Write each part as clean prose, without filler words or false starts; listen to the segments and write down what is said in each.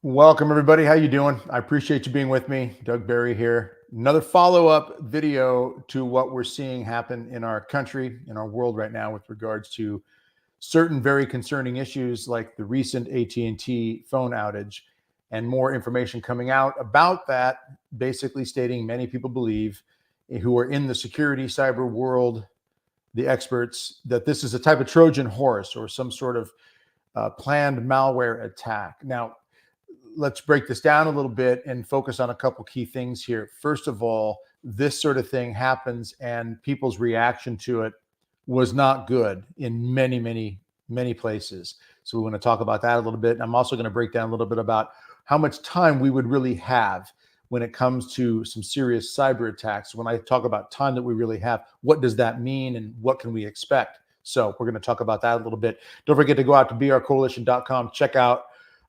Welcome everybody. How you doing? I appreciate you being with me. Doug Barry here. Another follow-up video to what we're seeing happen in our country, in our world right now with regards to certain very concerning issues like the recent AT&T phone outage and more information coming out about that, basically stating many people believe who are in the security cyber world, the experts, that this is a type of Trojan horse or some sort of planned malware attack. Now, let's break this down a little bit and focus on a couple key things here. First of all, this sort of thing happens and people's reaction to it was not good in many places. So we want to talk about that a little bit. And I'm also going to break down a little bit about how much time we would really have when it comes to some serious cyber attacks. When I talk about time that we really have, what does that mean and what can we expect? So we're going to talk about that a little bit. Don't forget to go out to brcoalition.com, check out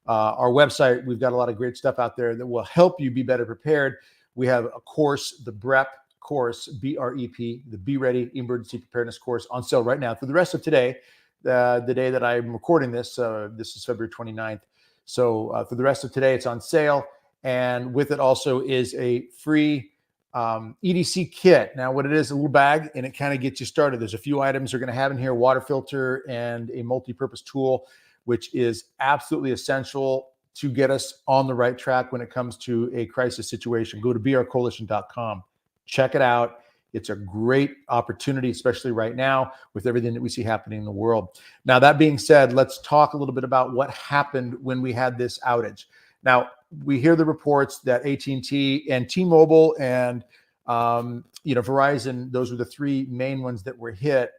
our website. We've got a lot of great stuff out there that will help you be better prepared. We have a course, the BREP course, BREP, the Be Ready Emergency Preparedness course, on sale right now through the rest of today, the day that I'm recording this. This is February 29th. So for the rest of today, it's on sale. And with it also is a free EDC kit. Now, what it is, a little bag, and it kind of gets you started. There's a few items you're going to have in here: water filter and a multi-purpose tool, which is absolutely essential to get us on the right track when it comes to a crisis situation. Go to brcoalition.com. Check it out. It's a great opportunity, especially right now with everything that we see happening in the world. Now, that being said, let's talk a little bit about what happened when we had this outage. Now, we hear the reports that AT&T and T-Mobile and Verizon, those were the three main ones that were hit,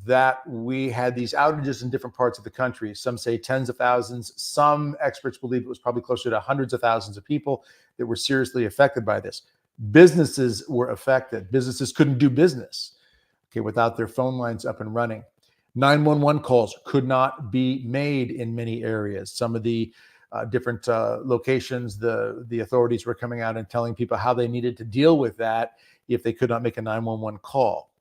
that we had these outages in different parts of the country. Some say tens of thousands. Some experts believe it was probably closer to hundreds of thousands of people that were seriously affected by this. Businesses were affected. Businesses couldn't do business, without their phone lines up and running. 911 calls could not be made in many areas. Some of the different locations, the authorities were coming out and telling people how they needed to deal with that if they could not make a 911 call.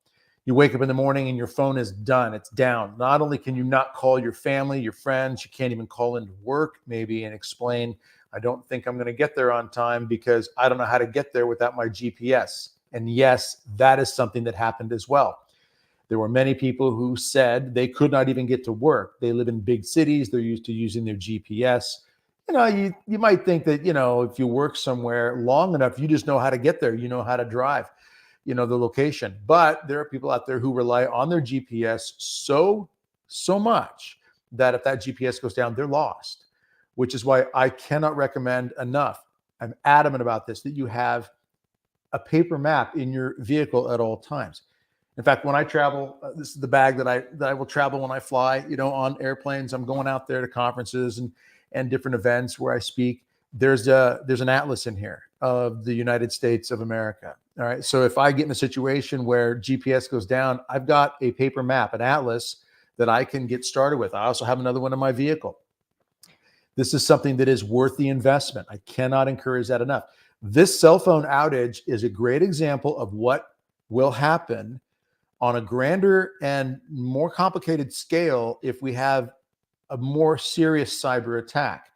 You wake up in the morning and your phone is done. It's down. Not only can you not call your family, your friends, you can't even call into work maybe and explain, I don't think I'm going to get there on time because I don't know how to get there without my GPS. And yes, that is something that happened as well. There were many people who said they could not even get to work. They live in big cities. They're used to using their GPS. You might think that, if you work somewhere long enough, you just know how to get there. You know how to drive, the location. But there are people out there who rely on their GPS so much that if that GPS goes down, they're lost, which is why I cannot recommend enough. I'm adamant about this, that you have a paper map in your vehicle at all times. In fact, when I travel, this is the bag that I will travel when I fly, on airplanes. I'm going out there to conferences and different events where I speak. There's an atlas in here of the United States of America. All right. So if I get in a situation where GPS goes down, I've got a paper map, an atlas that I can get started with. I also have another one in my vehicle. This is something that is worth the investment. I cannot encourage that enough. This cell phone outage is a great example of what will happen on a grander and more complicated scale if we have a more serious cyber attack.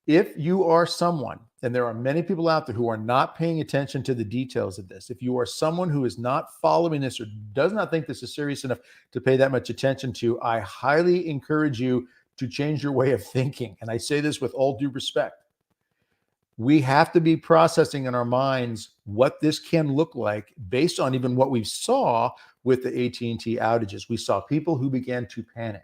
If you are someone, and there are many people out there who are not paying attention to the details of this, if you are someone who is not following this or does not think this is serious enough to pay that much attention to, I highly encourage you to change your way of thinking. And I say this with all due respect. We have to be processing in our minds what this can look like based on even what we saw with the AT&T outages. We saw people who began to panic.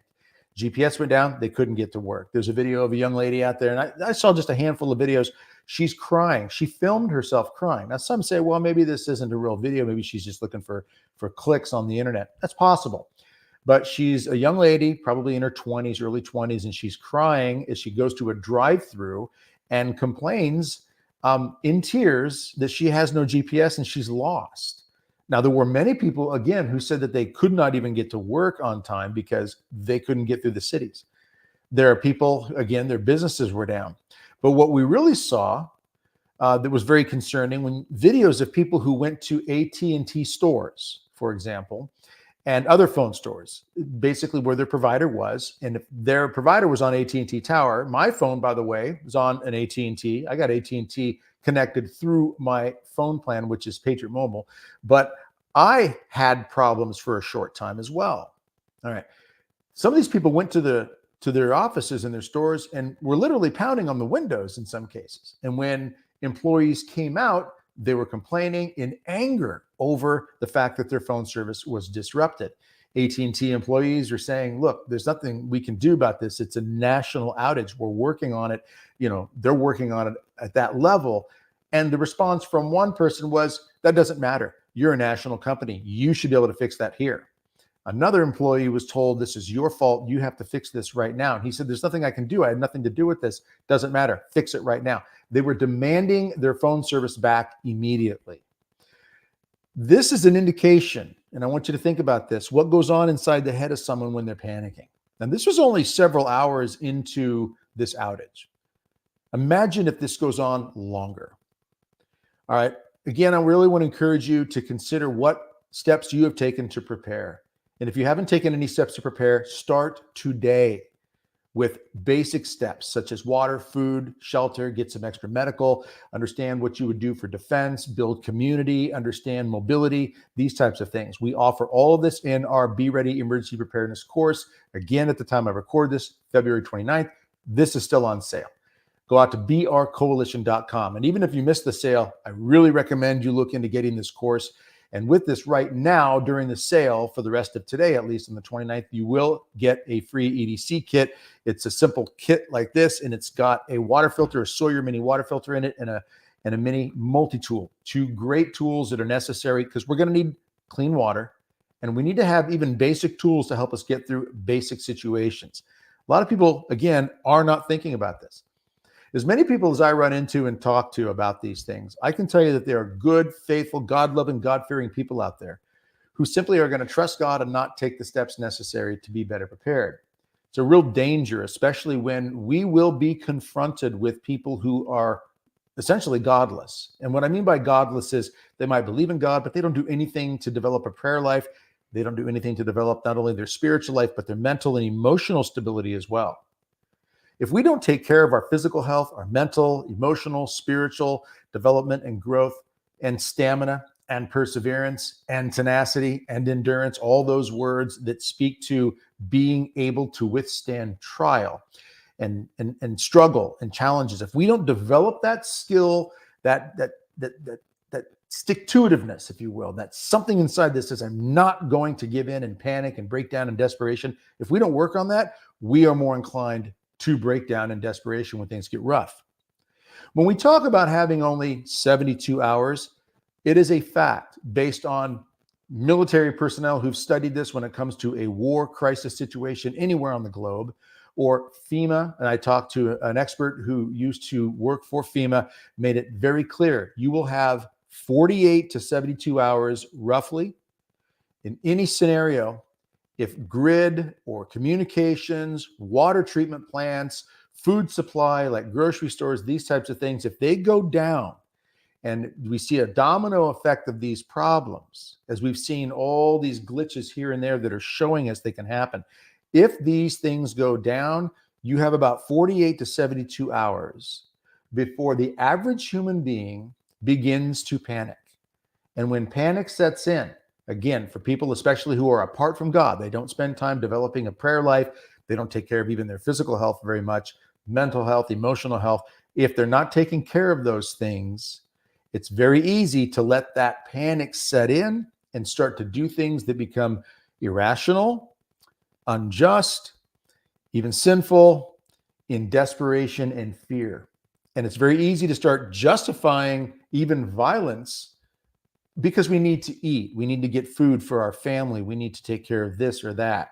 GPS went down, they couldn't get to work. There's a video of a young lady out there, and I saw just a handful of videos. She's crying. She filmed herself crying. Now, some say, well, maybe this isn't a real video. Maybe she's just looking for clicks on the internet. That's possible. But she's a young lady, probably in her 20s, early 20s, and she's crying as she goes to a drive-through and complains in tears that she has no GPS and she's lost. Now, there were many people, again, who said that they could not even get to work on time because they couldn't get through the cities. There are people, again, their businesses were down. But what we really saw that was very concerning, when videos of people who went to AT&T stores, for example, and other phone stores, basically where their provider was. And if their provider was on AT&T Tower, my phone, by the way, was on an AT&T. I got AT&T connected through my phone plan, which is Patriot Mobile. But I had problems for a short time as well. All right. Some of these people went to their offices and their stores and were literally pounding on the windows in some cases. And when employees came out, they were complaining in anger over the fact that their phone service was disrupted. AT&T employees are saying, look, there's nothing we can do about this. It's a national outage. We're working on it. They're working on it at that level. And the response from one person was, that doesn't matter. You're a national company. You should be able to fix that here. Another employee was told, this is your fault. You have to fix this right now. And he said, there's nothing I can do. I had nothing to do with this. Doesn't matter. Fix it right now. They were demanding their phone service back immediately. This is an indication, and I want you to think about this, what goes on inside the head of someone when they're panicking. And this was only several hours into this outage. Imagine if this goes on longer. All right. Again, I really want to encourage you to consider what steps you have taken to prepare. And if you haven't taken any steps to prepare, start today with basic steps such as water, food, shelter, get some extra medical, understand what you would do for defense, build community, understand mobility, these types of things. We offer all of this in our Be Ready Emergency Preparedness course. Again, at the time I record this, February 29th, this is still on sale. Go out to brcoalition.com. And even if you missed the sale, I really recommend you look into getting this course. And with this right now, during the sale for the rest of today, at least on the 29th, you will get a free EDC kit. It's a simple kit like this, and it's got a water filter, a Sawyer mini water filter in it, and a mini multi-tool. Two great tools that are necessary because we're going to need clean water, and we need to have even basic tools to help us get through basic situations. A lot of people, again, are not thinking about this. As many people as I run into and talk to about these things, I can tell you that there are good, faithful, God-loving, God-fearing people out there who simply are going to trust God and not take the steps necessary to be better prepared. It's a real danger, especially when we will be confronted with people who are essentially godless. And what I mean by godless is they might believe in God, but they don't do anything to develop a prayer life. They don't do anything to develop not only their spiritual life, but their mental and emotional stability as well. If we don't take care of our physical health, our mental, emotional, spiritual development and growth and stamina and perseverance and tenacity and endurance, all those words that speak to being able to withstand trial and struggle and challenges, if we don't develop that skill, that stick-to-itiveness, if you will, that's something inside this says, I'm not going to give in and panic and break down in desperation. If we don't work on that, we are more inclined to break down in desperation when things get rough. When we talk about having only 72 hours, it is a fact based on military personnel who've studied this when it comes to a war crisis situation anywhere on the globe, or FEMA. And I talked to an expert who used to work for FEMA, made it very clear. You will have 48 to 72 hours roughly in any scenario if grid or communications, water treatment plants, food supply like grocery stores, these types of things, if they go down, and we see a domino effect of these problems, as we've seen all these glitches here and there that are showing us they can happen. If these things go down, you have about 48 to 72 hours before the average human being begins to panic. And when panic sets in, again, for people especially who are apart from God, they don't spend time developing a prayer life, they don't take care of even their physical health very much, mental health, emotional health. If they're not taking care of those things, it's very easy to let that panic set in and start to do things that become irrational, unjust, even sinful, in desperation and fear. And it's very easy to start justifying even violence because we need to eat, we need to get food for our family, we need to take care of this or that.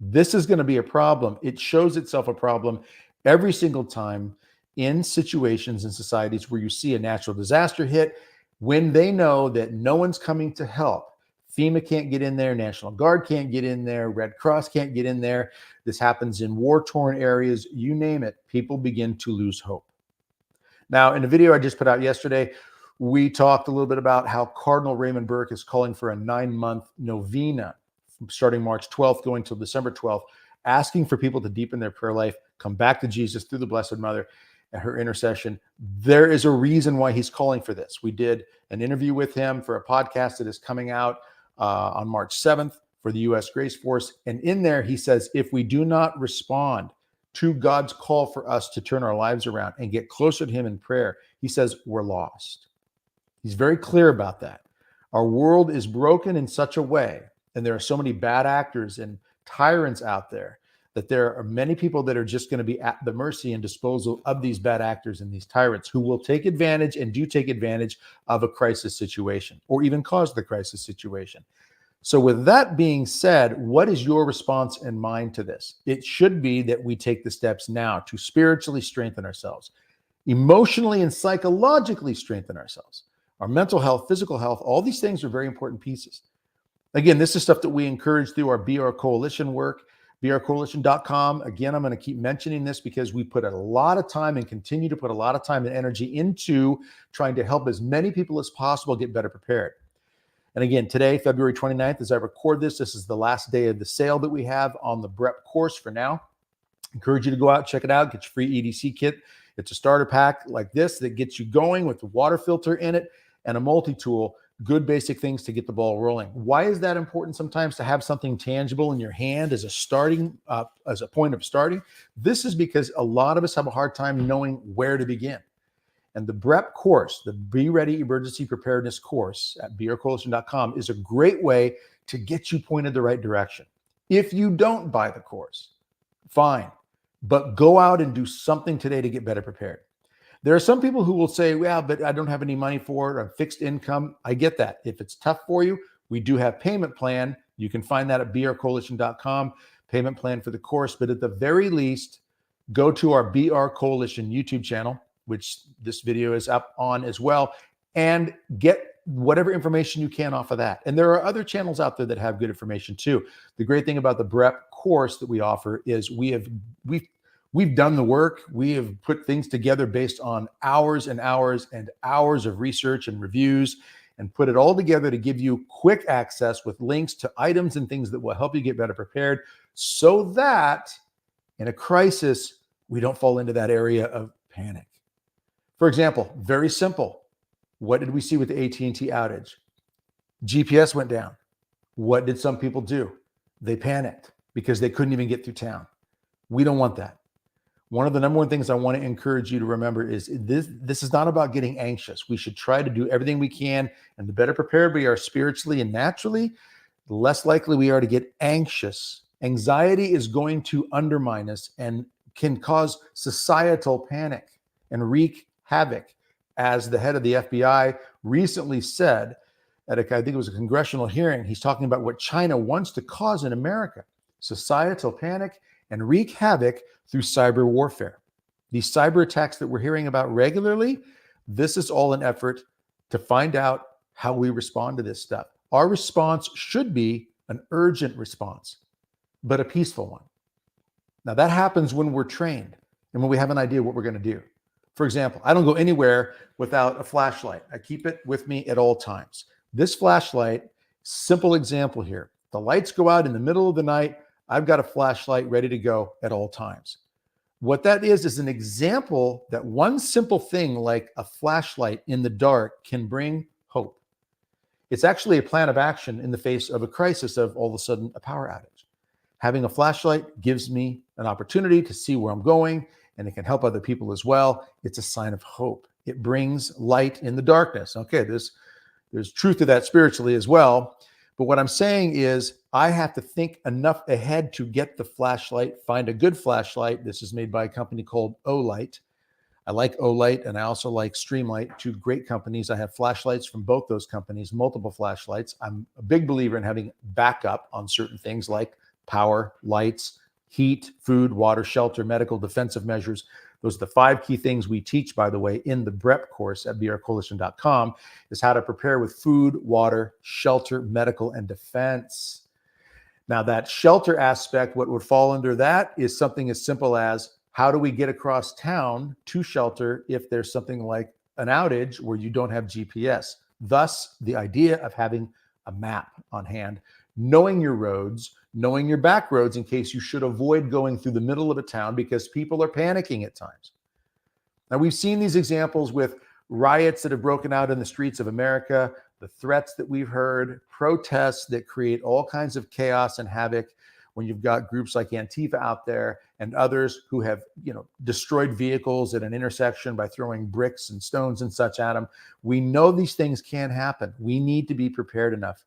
This is going to be a problem. It shows itself a problem every single time in situations and societies where you see a natural disaster hit, when they know that no one's coming to help. FEMA can't get in there, National Guard can't get in there, Red Cross can't get in there. This happens in war-torn areas, you name it, people begin to lose hope. Now, in a video I just put out yesterday, we talked a little bit about how Cardinal Raymond Burke is calling for a 9-month novena starting March 12th, going till December 12th, asking for people to deepen their prayer life, come back to Jesus through the Blessed Mother and her intercession. There is a reason why he's calling for this. We did an interview with him for a podcast that is coming out on March 7th for the U.S. Grace Force. And in there, he says, if we do not respond to God's call for us to turn our lives around and get closer to him in prayer, he says, we're lost. He's very clear about that. Our world is broken in such a way, and there are so many bad actors and tyrants out there, that there are many people that are just going to be at the mercy and disposal of these bad actors and these tyrants who will take advantage and do take advantage of a crisis situation or even cause the crisis situation. So with that being said, what is your response and mine to this? It should be that we take the steps now to spiritually strengthen ourselves, emotionally and psychologically strengthen ourselves. Our mental health, physical health, all these things are very important pieces. Again, this is stuff that we encourage through our BR Coalition work, brcoalition.com. Again, I'm going to keep mentioning this because we put a lot of time and continue to put a lot of time and energy into trying to help as many people as possible get better prepared. And again, today, February 29th, as I record this, this is the last day of the sale that we have on the BREP course for now. Encourage you to go out, check it out, get your free EDC kit. It's a starter pack like this that gets you going with the water filter in it and a multi-tool. Good basic things to get the ball rolling. Why is that important sometimes to have something tangible in your hand as a starting, as a point of starting? This is because a lot of us have a hard time knowing where to begin. And the BREP course, the Be Ready Emergency Preparedness course at brcoalition.com is a great way to get you pointed the right direction. If you don't buy the course, fine, but go out and do something today to get better prepared. There are some people who will say, well, but I don't have any money for it. I'm fixed income. I get that. If it's tough for you, we do have payment plan. You can find that at brcoalition.com, payment plan for the course. But at the very least, go to our BR Coalition YouTube channel, which this video is up on as well, and get whatever information you can off of that. And there are other channels out there that have good information too. The great thing about the BREP course that we offer is we've done the work. We have put things together based on hours and hours and hours of research and reviews and put it all together to give you quick access with links to items and things that will help you get better prepared so that in a crisis, we don't fall into that area of panic. For example, very simple. What did we see with the AT&T outage? GPS went down. What did some people do? They panicked because they couldn't even get through town. We don't want that. One of the number one things I want to encourage you to remember is this is not about getting anxious. We should try to do everything we can, and the better prepared we are spiritually and naturally, the less likely we are to get anxious. Anxiety is going to undermine us and can cause societal panic and wreak havoc. As the head of the FBI recently said at I think it was a congressional hearing, he's talking about what China wants to cause in America: societal panic and wreak havoc through cyber warfare. These cyber attacks that we're hearing about regularly, this is all an effort to find out how we respond to this stuff. Our response should be an urgent response, but a peaceful one. Now that happens when we're trained and when we have an idea what we're going to do. For example, I don't go anywhere without a flashlight. I keep it with me at all times. This flashlight, simple example here. The lights go out in the middle of the night. I've got a flashlight ready to go at all times. What that is an example that one simple thing like a flashlight in the dark can bring hope. It's actually a plan of action in the face of a crisis of all of a sudden a power outage. Having a flashlight gives me an opportunity to see where I'm going, and it can help other people as well. It's a sign of hope. It brings light in the darkness. Okay, there's truth to that spiritually as well. But what I'm saying is I have to think enough ahead to get the flashlight, find a good flashlight. This is made by a company called Olight. I like Olight, and I also like Streamlight, two great companies. I have flashlights from both those companies, multiple flashlights. I'm a big believer in having backup on certain things like power, lights, heat, food, water, shelter, medical, defensive measures. Those are the 5 key things we teach, by the way, in the BREP course at brcoalition.com, is how to prepare with food, water, shelter, medical, and defense. Now that shelter aspect, what would fall under that is something as simple as how do we get across town to shelter if there's something like an outage where you don't have GPS? Thus, the idea of having a map on hand. knowing your roads, knowing your back roads in case you should avoid going through the middle of a town because people are panicking at times. Now, we've seen these examples with riots that have broken out in the streets of America, the threats that we've heard, protests that create all kinds of chaos and havoc when you've got groups like Antifa out there and others who have, destroyed vehicles at an intersection by throwing bricks and stones and such at them. We know these things can happen. We need to be prepared enough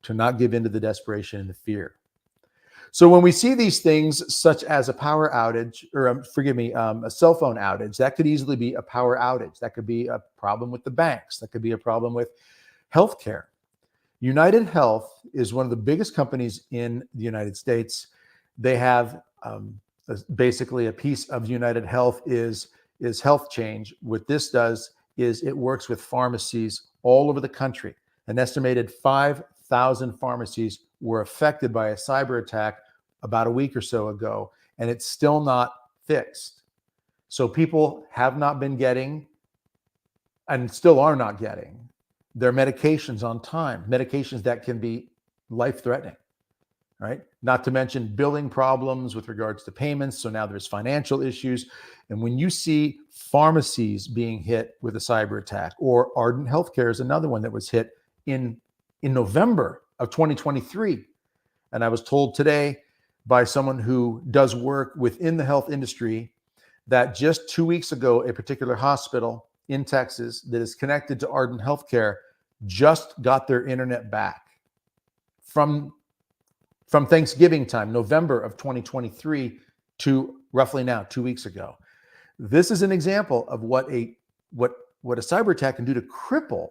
to not give in to the desperation and the fear. So when we see these things, such as a power outage, or a cell phone outage, that could easily be a power outage. That could be a problem with the banks. That could be a problem with healthcare. United Health is one of the biggest companies in the United States. They have basically a piece of United Health is Health Change. What this does is it works with pharmacies all over the country. An estimated 5,000 pharmacies were affected by a cyber attack about a week or so ago, and it's still not fixed. So people have not been getting, and still are not getting, their medications on time, medications that can be life-threatening, right? Not to mention billing problems with regards to payments. So now there's financial issues. And when you see pharmacies being hit with a cyber attack, or Ardent Healthcare is another one that was hit in November of 2023. And I was told today by someone who does work within the health industry that just 2 weeks ago, a particular hospital in Texas that is connected to Ardent Healthcare just got their internet back from Thanksgiving time, November of 2023, to roughly now 2 weeks ago. This is an example of what a cyber attack can do to cripple,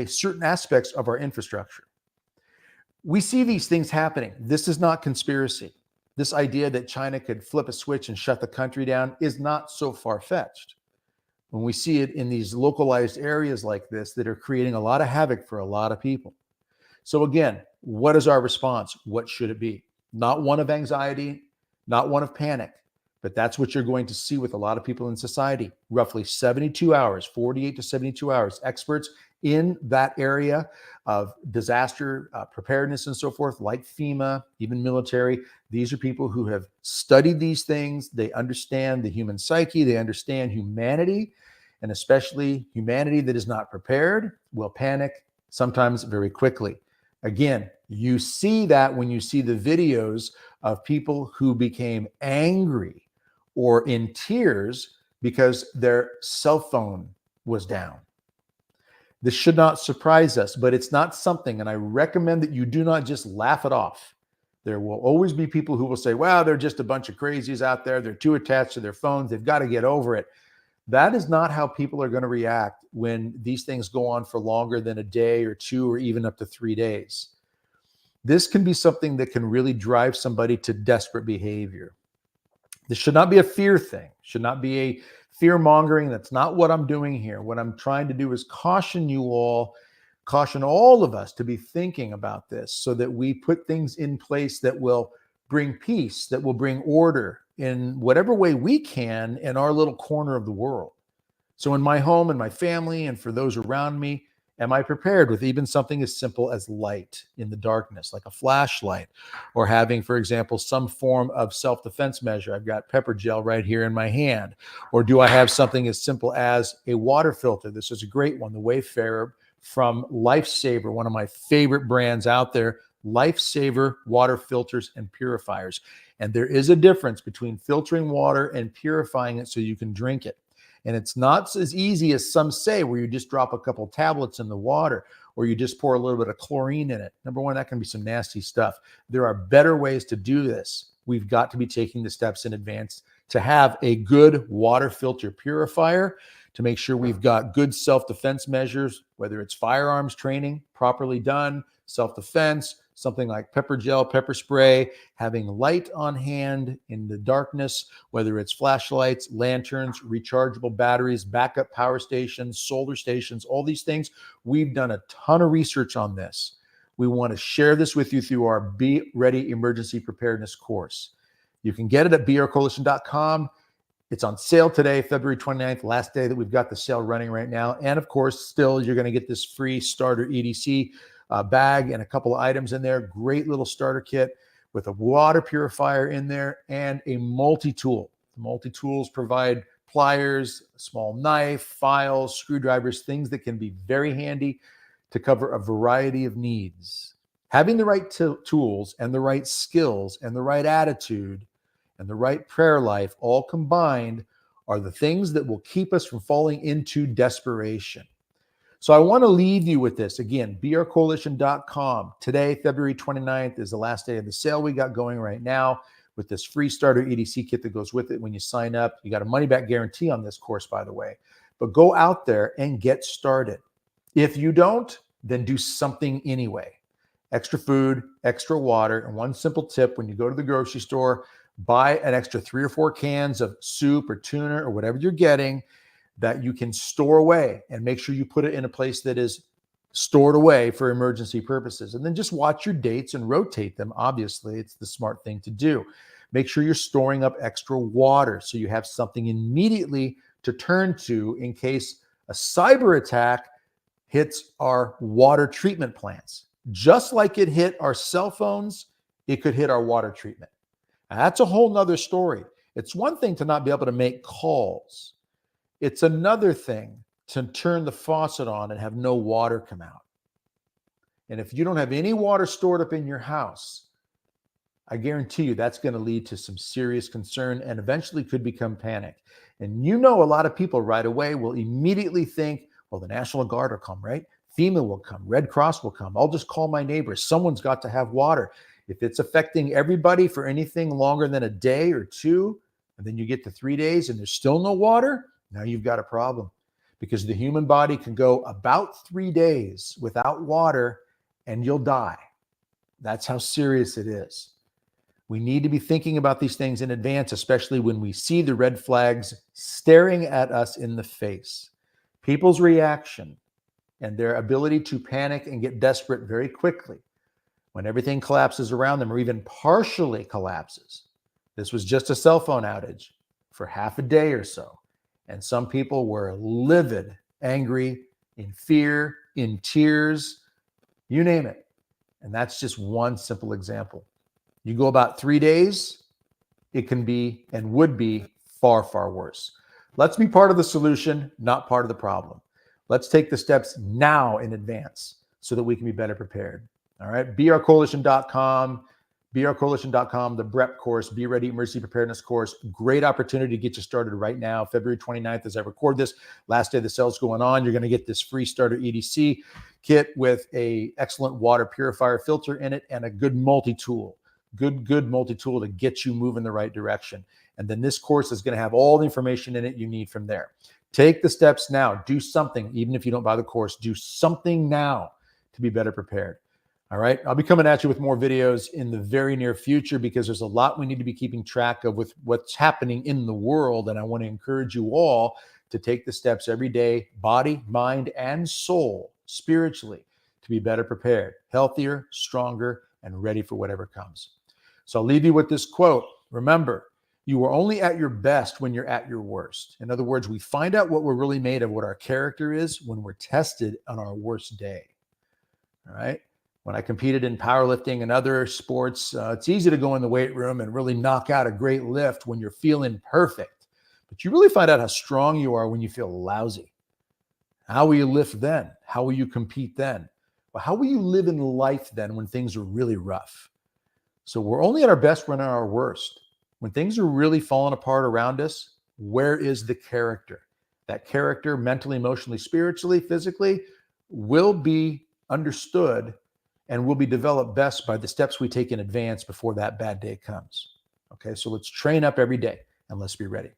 certain aspects of our infrastructure. We see these things happening. This is not conspiracy. This idea that China could flip a switch and shut the country down is not so far-fetched. When we see it in these localized areas like this that are creating a lot of havoc for a lot of people. So again, what is our response? What should it be? Not one of anxiety, not one of panic, but that's what you're going to see with a lot of people in society. Roughly 72 hours, 48 to 72 hours. Experts in that area of disaster preparedness and so forth, like FEMA, even military. These are people who have studied these things. They understand the human psyche. They understand humanity, and especially humanity that is not prepared will panic, sometimes very quickly. Again, you see that when you see the videos of people who became angry or in tears because their cell phone was down. This should not surprise us, but it's not something, and I recommend that you do not just laugh it off. There will always be people who will say, wow, they're just a bunch of crazies out there. They're too attached to their phones. They've got to get over it. That is not how people are going to react when these things go on for longer than a day or two or even up to 3 days. This can be something that can really drive somebody to desperate behavior. This should not be a fear thing, should not be a fear mongering. That's not what I'm doing here. What I'm trying to do is caution all of us to be thinking about this so that we put things in place that will bring peace, that will bring order in whatever way we can in our little corner of the world. So in my home and my family and for those around me, am I prepared with even something as simple as light in the darkness, like a flashlight, or having, for example, some form of self-defense measure? I've got pepper gel right here in my hand. Or do I have something as simple as a water filter? This is a great one, the Wayfarer from Lifesaver, one of my favorite brands out there. Lifesaver water filters and purifiers. And there is a difference between filtering water and purifying it so you can drink it. And it's not as easy as some say, where you just drop a couple tablets in the water or you just pour a little bit of chlorine in it. Number one, that can be some nasty stuff. There are better ways to do this. We've got to be taking the steps in advance to have a good water filter purifier, to make sure we've got good self-defense measures, whether it's firearms training properly done, self-defense, something like pepper gel, pepper spray, having light on hand in the darkness, whether it's flashlights, lanterns, rechargeable batteries, backup power stations, solar stations, all these things. We've done a ton of research on this. We want to share this with you through our Be Ready Emergency Preparedness course. You can get it at beourcoalition.com. It's on sale today, February 29th, last day that we've got the sale running right now. And of course, still, you're going to get this free starter EDC bag and a couple of items in there. Great little starter kit with a water purifier in there and a multi-tool. The multi-tools provide pliers, a small knife, files, screwdrivers, things that can be very handy to cover a variety of needs. Having the right tools and the right skills and the right attitude and the right prayer life all combined are the things that will keep us from falling into desperation. So I want to leave you with this. Again, brcoalition.com. Today, February 29th, is the last day of the sale we got going right now with this free starter EDC kit that goes with it when you sign up. You got a money-back guarantee on this course, by the way. But go out there and get started. If you don't, then do something anyway. Extra food, extra water, and one simple tip: when you go to the grocery store, buy an extra 3 or 4 cans of soup or tuna or whatever you're getting that you can store away, and make sure you put it in a place that is stored away for emergency purposes. And then just watch your dates and rotate them. Obviously, it's the smart thing to do. Make sure you're storing up extra water so you have something immediately to turn to in case a cyber attack hits our water treatment plants. Just like it hit our cell phones, it could hit our water treatment. Now, that's a whole nother story. It's one thing to not be able to make calls. It's another thing to turn the faucet on and have no water come out. And if you don't have any water stored up in your house, I guarantee you that's going to lead to some serious concern and eventually could become panic. And you know, a lot of people right away will immediately think, well, the National Guard will come, right? FEMA will come, Red Cross will come. I'll just call my neighbors. Someone's got to have water. If it's affecting everybody for anything longer than a day or two, and then you get to 3 days and there's still no water, now you've got a problem, because the human body can go about 3 days without water and you'll die. That's how serious it is. We need to be thinking about these things in advance, especially when we see the red flags staring at us in the face. People's reaction and their ability to panic and get desperate very quickly when everything collapses around them or even partially collapses. This was just a cell phone outage for half a day or so. And some people were livid, angry, in fear, in tears, you name it. And that's just one simple example. You go about 3 days, it can be and would be far, far worse. Let's be part of the solution, not part of the problem. Let's take the steps now in advance so that we can be better prepared. All right, brcoalition.com, brcoalition.com, the BREP course, Be Ready Emergency Preparedness course. Great opportunity to get you started right now. February 29th, as I record this, last day of the sale's going on. You're going to get this free starter EDC kit with a excellent water purifier filter in it and a good multi-tool. Good multi-tool to get you moving the right direction. And then this course is going to have all the information in it you need from there. Take the steps now. Do something. Even if you don't buy the course, do something now to be better prepared. All right. I'll be coming at you with more videos in the very near future because there's a lot we need to be keeping track of with what's happening in the world. And I want to encourage you all to take the steps every day, body, mind, and soul, spiritually, to be better prepared, healthier, stronger, and ready for whatever comes. So I'll leave you with this quote. Remember, you are only at your best when you're at your worst. In other words, we find out what we're really made of, what our character is, when we're tested on our worst day. All right. When I competed in powerlifting and other sports, it's easy to go in the weight room and really knock out a great lift when you're feeling perfect. But you really find out how strong you are when you feel lousy. How will you lift then? How will you compete then? Well, how will you live in life then when things are really rough? So we're only at our best when at our worst. When things are really falling apart around us, where is the character? That character, mentally, emotionally, spiritually, physically, will be understood and will be developed best by the steps we take in advance before that bad day comes. Okay, so let's train up every day and let's be ready.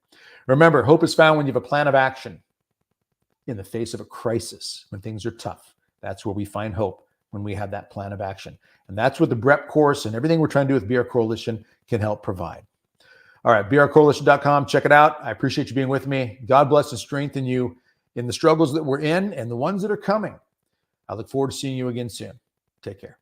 Remember, hope is found when you have a plan of action in the face of a crisis, when things are tough. That's where we find hope, when we have that plan of action. And that's what the BREP course and everything we're trying to do with BR Coalition can help provide. All right, brcoalition.com, check it out. I appreciate you being with me. God bless and strengthen you in the struggles that we're in and the ones that are coming. I look forward to seeing you again soon. Take care.